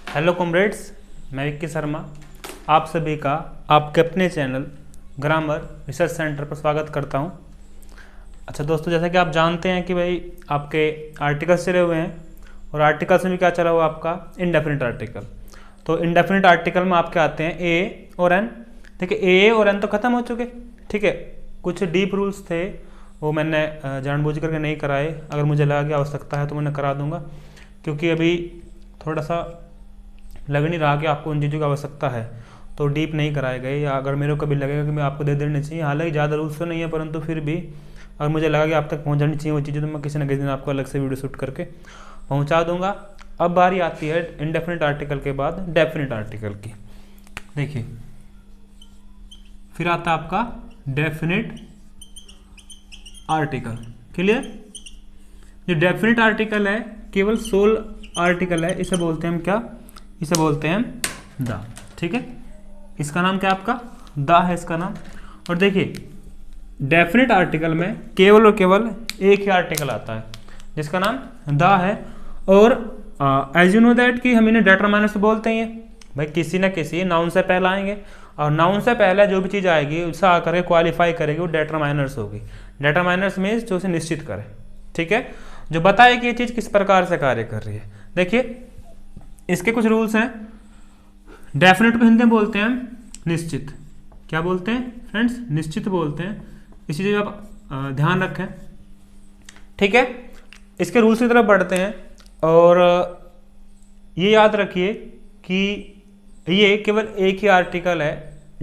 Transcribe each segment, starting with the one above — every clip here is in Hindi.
हेलो कॉमरेड्स, मैं विक्की शर्मा आप सभी का आपके अपने चैनल ग्रामर रिसर्च सेंटर पर स्वागत करता हूं। अच्छा दोस्तों, जैसा कि आप जानते हैं कि भाई आपके आर्टिकल्स चले हुए हैं और आर्टिकल्स में भी क्या चला हुआ आपका इंडेफिनिट आर्टिकल। तो इंडेफिनिट आर्टिकल में आपके आते हैं ए और एन। देखिए ए और एन तो ख़त्म हो चुके, ठीक है। कुछ डीप रूल्स थे वो मैंने जानबूझ करके नहीं कराए। अगर मुझे लगा कि आवश्यकता है तो मैं करा दूंगा, क्योंकि अभी थोड़ा सा लग नहीं रहा कि आपको उन चीज़ों की आवश्यकता है, तो डीप नहीं कराए गए। या अगर मेरे को कभी लगेगा कि मैं आपको दे देनी चाहिए, हालांकि ज़्यादा रूल्स तो नहीं है, परंतु फिर भी अगर मुझे लगा कि आप तक पहुँचानी चाहिए वो चीज़ें, तो मैं किसी न किसी दिन आपको अलग से वीडियो शूट करके पहुँचा दूंगा। अब बारी आती है इनडेफिनिट आर्टिकल के बाद डेफिनिट आर्टिकल की। देखिए फिर आता आपका डेफिनिट आर्टिकल। क्लियर? जो डेफिनिट आर्टिकल है केवल सोल आर्टिकल है, इसे बोलते हैं हम क्या? इसे बोलते हैं द। ठीक है, इसका नाम क्या आपका? द है इसका नाम। और देखिए डेफिनिट आर्टिकल में केवल और केवल एक ही आर्टिकल आता है जिसका नाम द है। और एज यू नो दैट कि हम इन्हें डेटरमाइनर्स बोलते हैं। भाई किसी न किसी नाउन से पहले आएंगे, और नाउन से पहले जो भी चीज़ आएगी उससे आकर के क्वालिफाई करेगी वो डेटरमाइनर्स होगी। डेटरमाइनर्स मीन्स जो उसे निश्चित करे, ठीक है, जो बताए कि ये चीज़ किस प्रकार से कार्य कर रही है। देखिए इसके कुछ रूल्स हैं। डेफिनेट को हिंदी में बोलते हैं हम निश्चित। क्या बोलते हैं फ्रेंड्स? निश्चित बोलते हैं। इसी चीज़ आप ध्यान रखें, ठीक है। इसके रूल्स की तरफ बढ़ते हैं, और ये याद रखिए कि ये केवल एक ही आर्टिकल है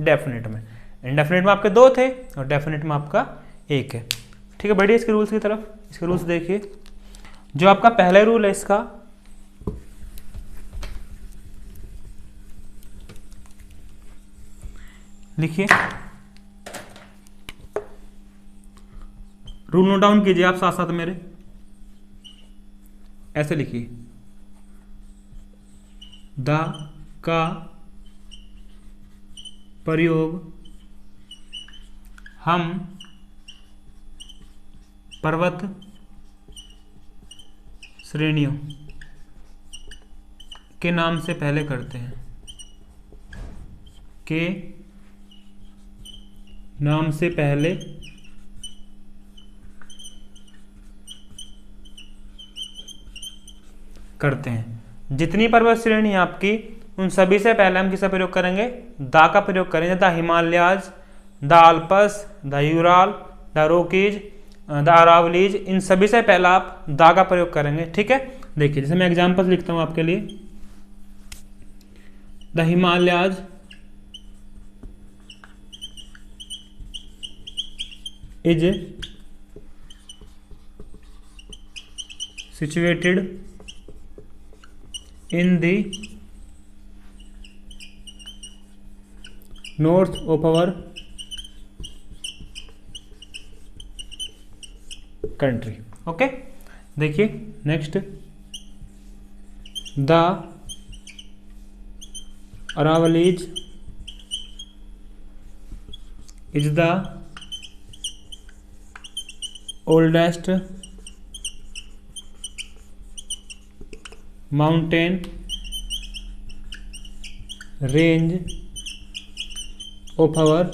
डेफिनेट में। इनडेफिनेट में आपके दो थे और डेफिनेट में आपका एक है, ठीक है। बढ़िए इसके रूल्स की तरफ। इसके रूल्स देखिए। जो आपका पहला रूल है इसका, लिखिए, रूल नोट डाउन कीजिए आप साथ साथ मेरे। ऐसे लिखिए, द का प्रयोग हम पर्वत श्रेणियों के नाम से पहले करते हैं। के नाम से पहले करते हैं। जितनी पर्वत श्रेणी है आपकी, उन सभी से पहले हम किसका प्रयोग करेंगे? दा का प्रयोग करेंगे। The Himalayas, the Alps, the Urals, the Rockies, the Aravallis, इन सभी से पहला आप दा का प्रयोग करेंगे, ठीक है। देखिए जैसे मैं एग्जांपल लिखता हूं आपके लिए। The Himalayas is situated in the north of our country। Okay, देखिए next, the Aravallis is the oldest mountain range of our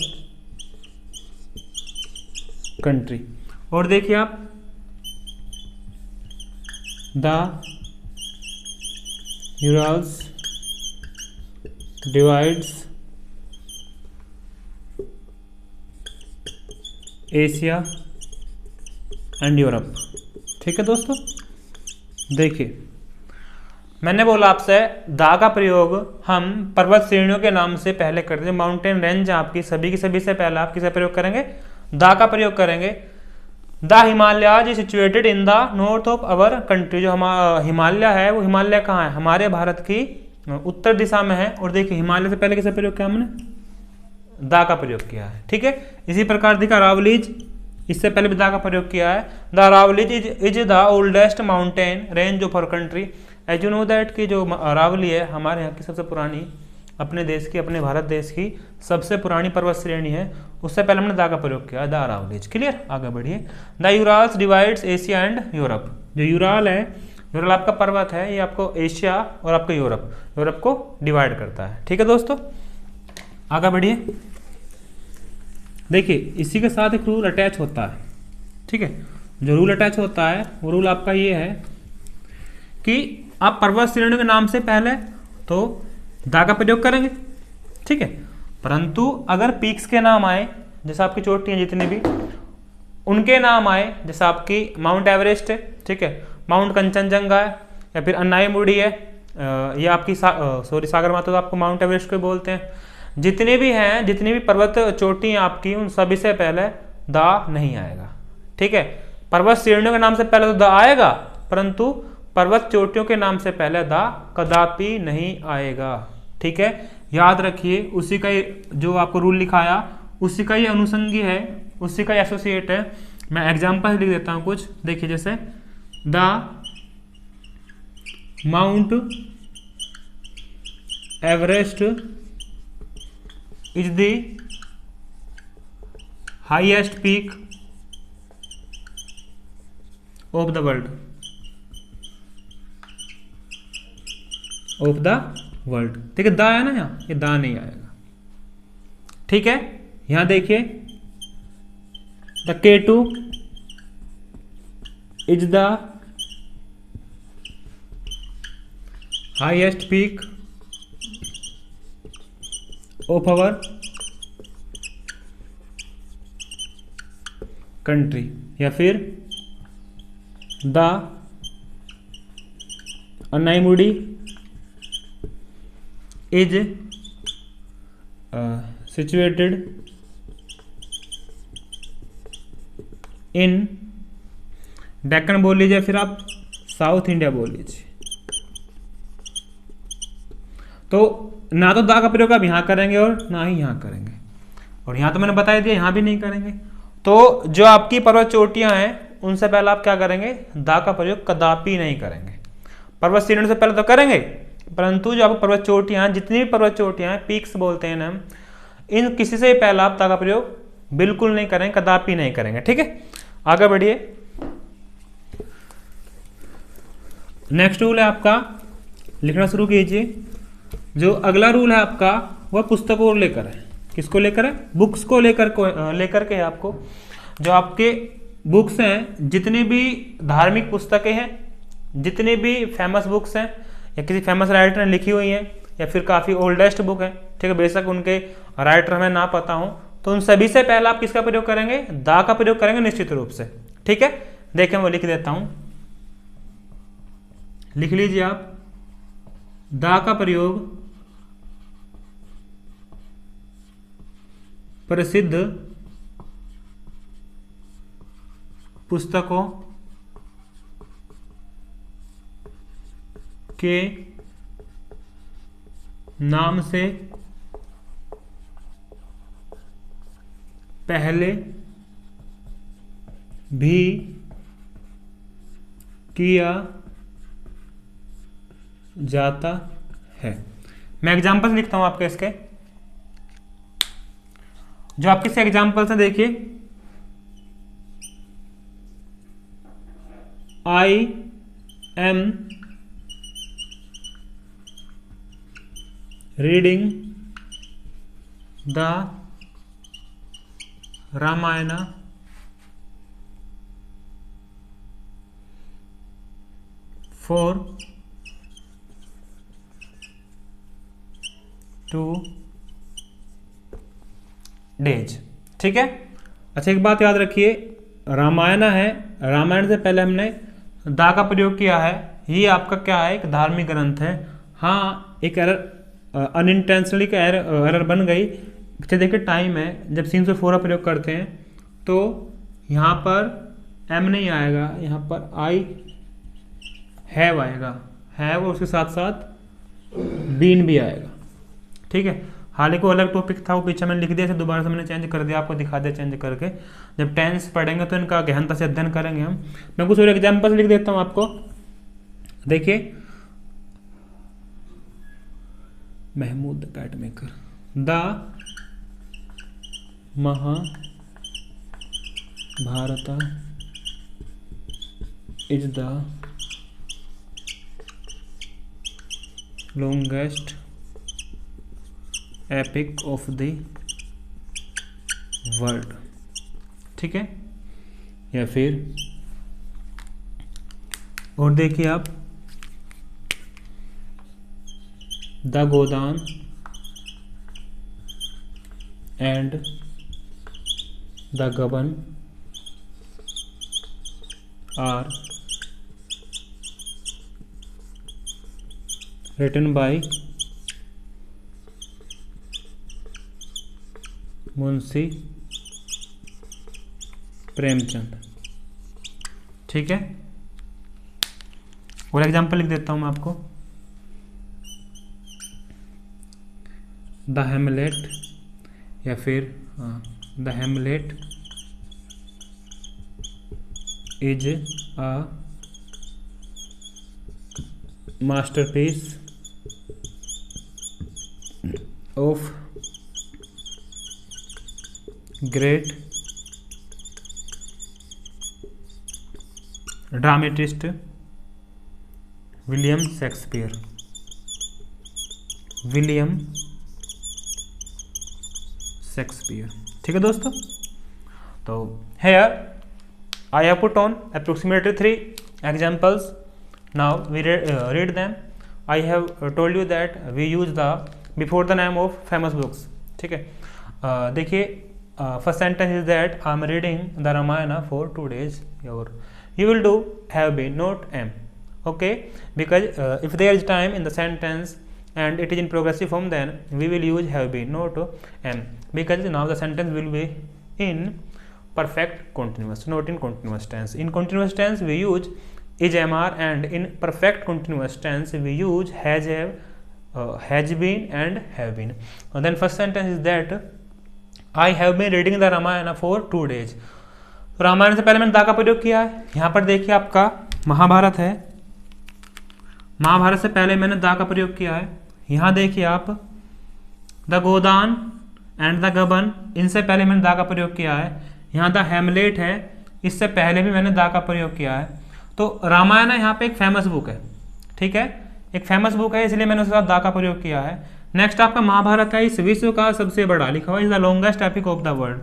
country। और देखिए आप, the Urals divides Asia and Europe, ठीक है दोस्तों। देखिए मैंने बोला आपसे दा का प्रयोग हम पर्वत श्रेणियों के नाम से पहले करते हैं। माउंटेन रेंज आपकी सभी की सभी से पहले आप किसका प्रयोग करेंगे? दा का प्रयोग करेंगे। The Himalayas is situated in the north of our country. जो हमारा हिमालय है वो हिमालय कहाँ है? हमारे भारत की उत्तर दिशा में है। और देखिए हिमालय से पहले किसका प्रयोग किया हमने? दा का प्रयोग किया है, ठीक है। इसी प्रकार देखा अरावलीज, इससे पहले भी दा का प्रयोग किया है। The Aravallis is the oldest mountain range of our country. As you know that कि जो अरावली है हमारे यहाँ की सबसे पुरानी, अपने देश की, अपने भारत देश की सबसे पुरानी पर्वत श्रेणी है। उससे पहले हमने दा का प्रयोग किया, द अरावलीज। क्लियर? आगे बढ़िए। The Urals divides Asia and Europe. जो यूराल है यूरल आपका पर्वत है, ये आपको एशिया और आपका यूरोप को डिवाइड करता है। ठीक है दोस्तों, आगे बढ़िए। देखिए इसी के साथ एक रूल अटैच होता है। ठीक है, जो रूल अटैच होता है वो रूल आपका ये है कि आप पर्वत श्रेणियों के नाम से पहले तो दा का प्रयोग करेंगे। ठीक है, परंतु अगर पीक्स के नाम आए, जैसे आपकी चोटियाँ जितनी भी, उनके नाम आए, जैसे आपकी माउंट एवरेस्ट है, ठीक है, माउंट कंचनजंगा है, या फिर अन्नाईमुड़ी है, ये आपकी सागर माता तो आपको माउंट एवरेस्ट को बोलते हैं। जितने भी हैं, जितनी भी पर्वत चोटी आपकी, उन सभी से पहले दा नहीं आएगा। ठीक है, पर्वत श्रेणियों के नाम से पहले तो दा आएगा, परंतु पर्वत चोटियों के नाम से पहले दा कदापि नहीं आएगा। ठीक है, याद रखिए, उसी का जो आपको रूल लिखाया उसी का ही अनुषंगी है, उसी का एसोसिएट है। मैं एग्जाम्पल लिख देता हूं कुछ। देखिए जैसे the mount Everest is the highest peak of the world, of the world. ठीक है, दा है ना, यहाँ ये दा नहीं आएगा। ठीक है, यहां देखिए the K2 is the highest peak of our country, या फिर the Anamudi is situated in Deccan बोल लीजिए, फिर आप साउथ इंडिया बोल लीजिए। तो ना तो दा का प्रयोग आप यहाँ करेंगे और ना ही यहाँ करेंगे, और यहाँ तो मैंने बता दिया यहाँ भी नहीं करेंगे। तो जो आपकी पर्वत चोटियाँ हैं उनसे पहले आप क्या करेंगे, दा का प्रयोग कदापि नहीं करेंगे। पर्वत श्रेणी से पहले तो करेंगे, परंतु जो आप पर्वत चोटियाँ, जितनी भी पर्वत चोटियाँ हैं, पीक्स बोलते हैं ना, इन किसी से पहले आप दा का प्रयोग बिल्कुल नहीं करेंगे, कदापि नहीं करेंगे। ठीक है, आगे बढ़िए। नेक्स्ट रूल है आपका, लिखना शुरू कीजिए। जो अगला रूल है आपका वह पुस्तकों को लेकर है। किसको लेकर है? बुक्स को लेकर के है आपको। जो आपके बुक्स हैं, जितनी भी धार्मिक पुस्तकें हैं, जितनी भी फेमस बुक्स हैं या किसी फेमस राइटर ने लिखी हुई हैं, या फिर काफ़ी ओल्डेस्ट बुक है, ठीक है, बेशक उनके राइटर हमें ना पता हो, तो उन सभी से पहले आप किसका प्रयोग करेंगे, दा का प्रयोग करेंगे निश्चित रूप से। ठीक है, देखें मैं लिख देता हूं, लिख लीजिए आप। दा का प्रयोग प्रसिद्ध पुस्तकों के नाम से पहले भी किया जाता है। मैं एग्जाम्पल्स लिखता हूं आपके इसके, जो आपके से एग्जाम्पल्स हैं देखिए। I am reading the Ramayan for 2 days। ठीक है, अच्छा एक बात याद रखिए, रामायण है, रामायण से पहले हमने दा का प्रयोग किया है। ये आपका क्या है, एक धार्मिक ग्रंथ है। हाँ, एक एरर अनइंटेंशनली का एरर बन गई। अच्छा देखिए, टाइम है, जब सीन से फोरा प्रयोग करते हैं तो यहाँ पर एम नहीं आएगा, यहाँ पर आई हैव आएगा, हैव, और उसके साथ साथ बीन भी आएगा। ठीक है, हालांकि वो अलग टॉपिक था, वो पीछे मैंने लिख दिया, से दोबारा से मैंने चेंज कर दिया, आपको दिखा दिया चेंज करके। जब टेंस पढ़ेंगे तो इनका गहनता से अध्ययन करेंगे हम। मैं कुछ और एग्जाम्पल लिख देता हूँ आपको। देखिए, महमूद पैटमेकर, the Mahabharata is the longest epic of the world, ठीक है। या फिर और देखिए आप, the Godan and the Gaban are written by Munshi Premchand, ठीक है। और एग्जाम्पल लिख देता हूं मैं आपको, द हेमलेट, या फिर the Hamlet is a masterpiece of great dramatist William Shakespeare, William Shakespeare, ठीक है दोस्तों। तो here I have put on approximately 3 examples. Now we read them. I have told you that we use the before the name of famous books, ठीक है। देखिए, first sentence is that I am reading the Ramayana for 2 days. Or you will do have been, not am, okay, because if there is time in the sentence and it is in progressive form, then we will use have been, not am, because now the sentence will be in perfect continuous, not in continuous tense. In continuous tense we use is, am, are, and in perfect continuous tense we use has, have, has been and have been. And then first sentence is that I have been reading the Ramayana for 2 days. Ramayan से पहले मैंने दा का प्रयोग किया है। यहाँ पर देखिए आपका महाभारत है, महाभारत से पहले मैंने दा का प्रयोग किया है। यहाँ देखिए आप, द गोदान एंड द गबन, इनसे पहले मैंने दा का प्रयोग किया है। यहाँ द हेमलेट है, इससे पहले भी मैंने दा का प्रयोग किया है। तो रामायण यहाँ पे एक फेमस बुक है, ठीक है, एक फेमस बुक है, इसलिए मैंने उसके साथ दा का प्रयोग किया है। नेक्स्ट आपका महाभारत है, इस विश्व का सबसे बड़ा, लिखा हुआ is the longest epic of the world,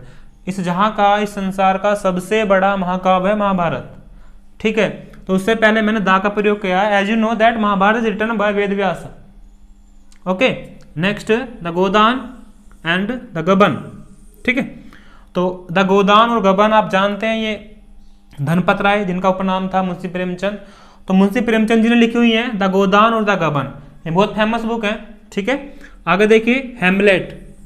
इस जहां का, इस संसार का सबसे बड़ा महाकाव्य है महाभारत, ठीक है। तो उससे पहले मैंने दा का प्रयोग किया है। As you know that Mahabharat is written by Ved Vyas, okay. Next the Godan and the Gaban, ठीक है। तो द गोदान और गबन आप जानते हैं, ये धनपत राय जिनका उपनाम था मुंशी प्रेमचंद, तो मुंशी प्रेमचंद जी ने लिखी हुई है द गोदान और द गबन, ये बहुत फेमस बुक है, ठीक है। आगे देखिए हेमलेट,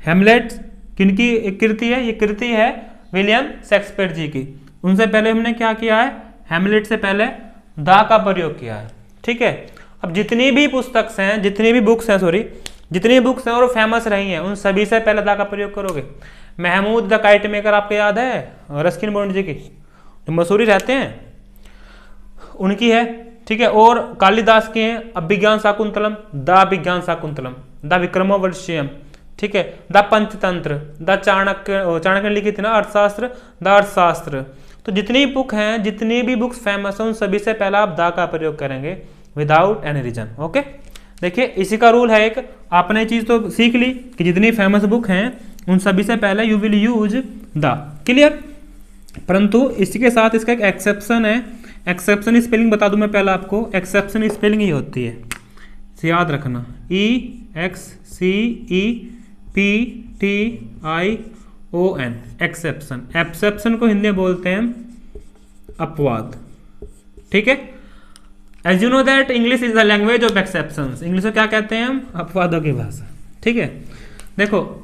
हेमलेट किनकी एक कृति है, ये कृति है विलियम शेक्सपियर जी की। उनसे पहले हमने क्या किया है, हेमलेट से पहले दा का प्रयोग किया है, ठीक है। अब जितनी भी पुस्तक हैं, जितनी भी बुक्स हैं, सॉरी, जितनी बुक्स हैं और फेमस रही हैं, उन सभी से पहले दा का प्रयोग करोगे। महमूद द काइट मेकर आपको याद है, रस्किन बॉन्ड जी की, जो मसूरी रहते हैं, उनकी है, ठीक है। और कालिदास की है अभिज्ञान शाकुंतलम, द अभिज्ञान शाकुंतलम, द विक्रमोर्वशीयम, ठीक है, द पंचतंत्र, द चाणक्य ने लिखी थी ना अर्थशास्त्र, द अर्थशास्त्र। तो जितनी बुक हैं, जितनी भी बुक्स फेमस हैं, उन सभी से पहले आप द का प्रयोग करेंगे विदाउट एनी रीजन, ओके। देखिए इसी का रूल है एक, आपने चीज तो सीख ली कि जितनी फेमस बुक हैं उन सभी से पहले you will use the, clear. परंतु इसके साथ इसका एक एक्सेप्शन है, एक्सेप्शन स्पेलिंग बता दूं मैं पहले आपको, एक्सेप्शन स्पेलिंग ये होती है, याद रखना, EXCEPTION, एक्सेप्शन। एक्सेप्शन को हिंदी में बोलते हैं अपवाद, ठीक है। As you know that English is the language of exceptions, English में क्या कहते हैं हम, अपवादों की भाषा, ठीक है। देखो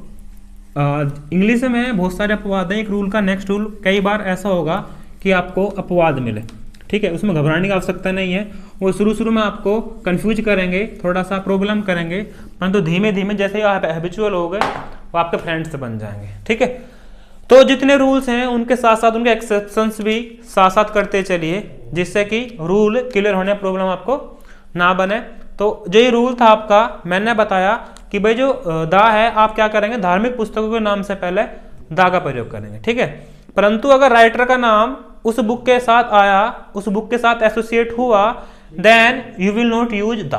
इंग्लिश में बहुत सारे अपवाद हैं, एक रूल का नेक्स्ट रूल कई बार ऐसा होगा कि आपको अपवाद मिले, ठीक है, उसमें घबराने की आवश्यकता नहीं है। वो शुरू में आपको कंफ्यूज करेंगे, थोड़ा सा प्रॉब्लम करेंगे, परंतु धीमे धीमे जैसे आप हैबिचुअल हो गए वो आपके फ्रेंड्स बन जाएंगे, ठीक है। तो जितने रूल्स हैं उनके साथ साथ उनके एक्सेप्शंस भी साथ साथ करते चलिए, जिससे कि रूल क्लियर होने प्रॉब्लम आपको ना बने। तो जो ये रूल था आपका, मैंने बताया कि भाई जो दा है आप क्या करेंगे, धार्मिक पुस्तकों के नाम से पहले दा का प्रयोग करेंगे, ठीक है। परंतु अगर राइटर का नाम उस बुक के साथ आया, उस बुक के साथ एसोसिएट हुआ, then you will not use the,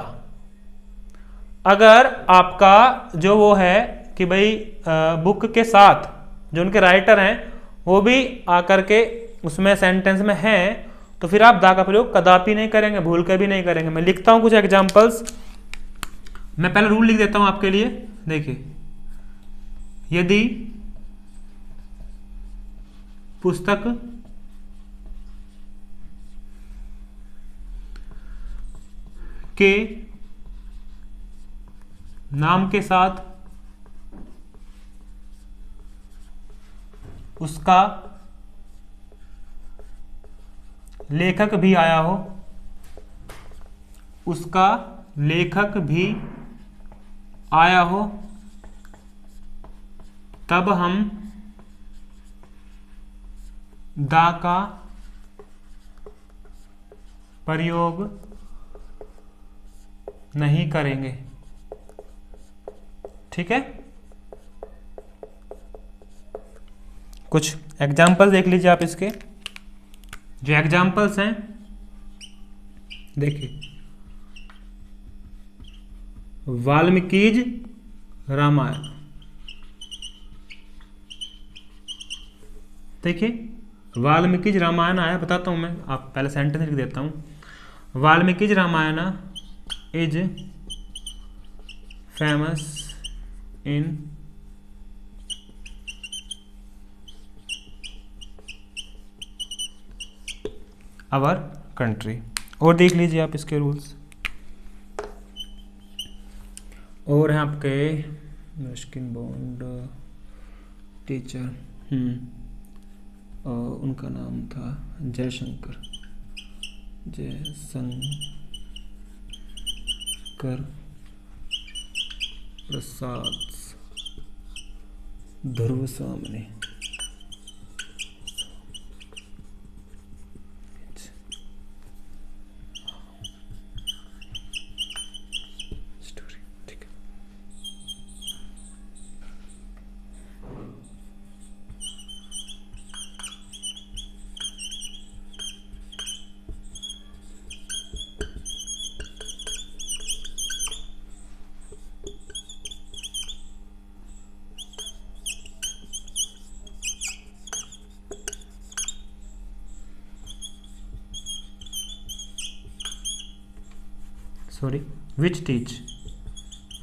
अगर आपका जो वो है कि भाई बुक के साथ जो उनके राइटर हैं वो भी आकर के उसमें सेंटेंस में है, तो फिर आप दा का प्रयोग कदापि नहीं करेंगे, भूल कर भी नहीं करेंगे। मैं लिखता हूं कुछ एग्जांपल्स। मैं पहले रूल लिख देता हूं आपके लिए। देखिए, यदि पुस्तक के नाम के साथ उसका लेखक भी आया हो, उसका लेखक भी आया हो, तब हम दा का प्रयोग नहीं करेंगे। ठीक है, कुछ एग्जाम्पल देख लीजिए आप इसके। जो एग्जाम्पल्स हैं देखिए, वाल्मीकिज रामायण। देखिए वाल्मीकिज रामायण आया, बताता हूं मैं, आप पहले सेंटेंस लिख देता हूं। Valmiki's Ramayana is famous in our country. और देख लीजिए आप इसके रूल्स। और हैं आपके रस्किन बॉन्ड टीचर, उनका नाम था जयशंकर प्रसाद ध्रुव स्वामी।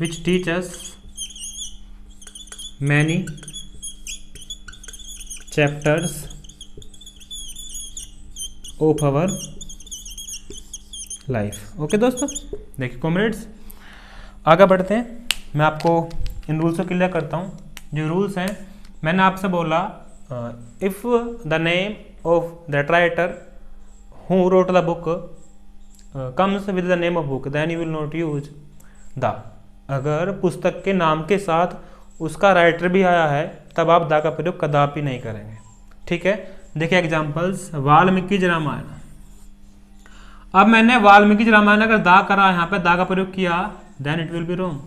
which teach us many chapters of our life। Okay दोस्तों, देखिए कॉमरेड्स, आगे बढ़ते हैं। मैं आपको इन रूल्स को क्लियर करता हूँ। जो रूल्स हैं, मैंने आपसे बोला if the name of the writer who wrote the book comes with the name of book then you will not use the। अगर पुस्तक के नाम के साथ उसका राइटर भी आया है तब आप दा का प्रयोग कदापि नहीं करेंगे। ठीक है, देखिए एग्जांपल्स। वाल्मीकिज रामायण। अब मैंने वाल्मीकिज रामायण अगर दा करा, यहाँ पे दा का प्रयोग किया, then it will be wrong.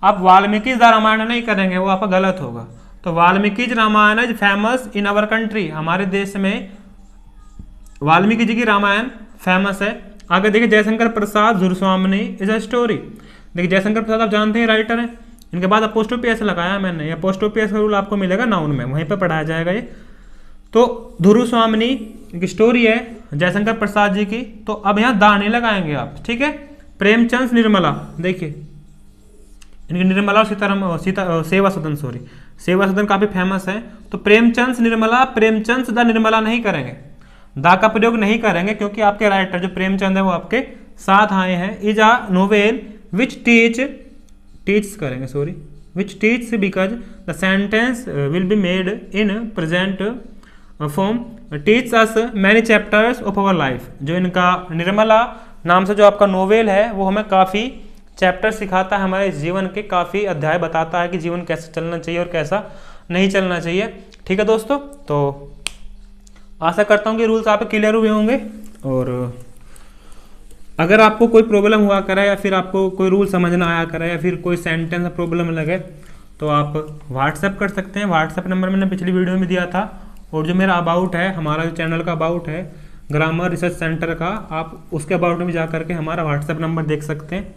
आप वाल्मीकिज दा रामायण नहीं करेंगे, वो आपका गलत होगा। तो Valmiki's Ramayana is famous in our country. हमारे देश में वाल्मीकि जी की रामायण फेमस है। आगे देखिए, Jaishankar Prasad ध्रुवस्वामी is a story. देखिए जयशंकर प्रसाद आप जानते हैं राइटर हैं। इनके बाद अपोस्ट्रोफी एस लगाया मैंने, या अपोस्ट्रोफी एस का रूल आपको मिलेगा नाउन में, वहीं पे पढ़ाया जाएगा ये। तो ध्रुवस्वामी की स्टोरी है जयशंकर प्रसाद जी की, तो अब यहाँ दा नहीं लगाएंगे आप। ठीक है, प्रेमचंद निर्मला। देखिए इनकी निर्मला और सेवा सदन, सेवा सदन काफी फेमस है। तो प्रेमचंद निर्मला, प्रेमचंद दा निर्मला नहीं करेंगे, दा का प्रयोग नहीं करेंगे, क्योंकि आपके राइटर जो प्रेमचंद है वो आपके साथ आए हैं। Is a novel which teach करेंगे, which teach because the sentence will be made in present form. Teach us many chapters of our life. जो इनका निर्मला नाम से जो आपका नोवेल है वो हमें काफ़ी चैप्टर सिखाता है, हमारे जीवन के काफ़ी अध्याय बताता है कि जीवन कैसे चलना चाहिए और कैसा नहीं चलना चाहिए। ठीक है दोस्तों, तो आशा करता हूँ कि रूल्स आप क्लियर हुए होंगे। और अगर आपको कोई प्रॉब्लम हुआ करे, या फिर आपको कोई रूल समझना आया करे, या फिर कोई सेंटेंस में प्रॉब्लम लगे, तो आप व्हाट्सएप कर सकते हैं। व्हाट्सएप नंबर मैंने पिछली वीडियो में दिया था। और जो मेरा अबाउट है, हमारा जो चैनल का अबाउट है ग्रामर रिसर्च सेंटर का, आप उसके अबाउट में जा करके हमारा व्हाट्सएप नंबर देख सकते हैं।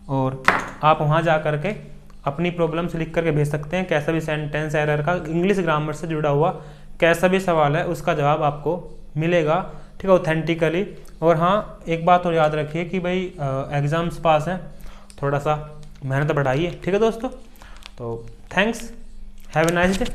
और आप वहाँ जा करके अपनी प्रॉब्लम्स लिख करके भेज सकते हैं। कैसा भी सेंटेंस एरर का, इंग्लिश ग्रामर से जुड़ा हुआ कैसा भी सवाल है उसका जवाब आपको मिलेगा, ठीक है, ऑथेंटिकली। और हाँ, एक बात और याद रखिए कि भाई एग्ज़ाम्स पास हैं, थोड़ा सा मेहनत बढ़ाइए, ठीक है दोस्तों। तो thanks, have a nice day.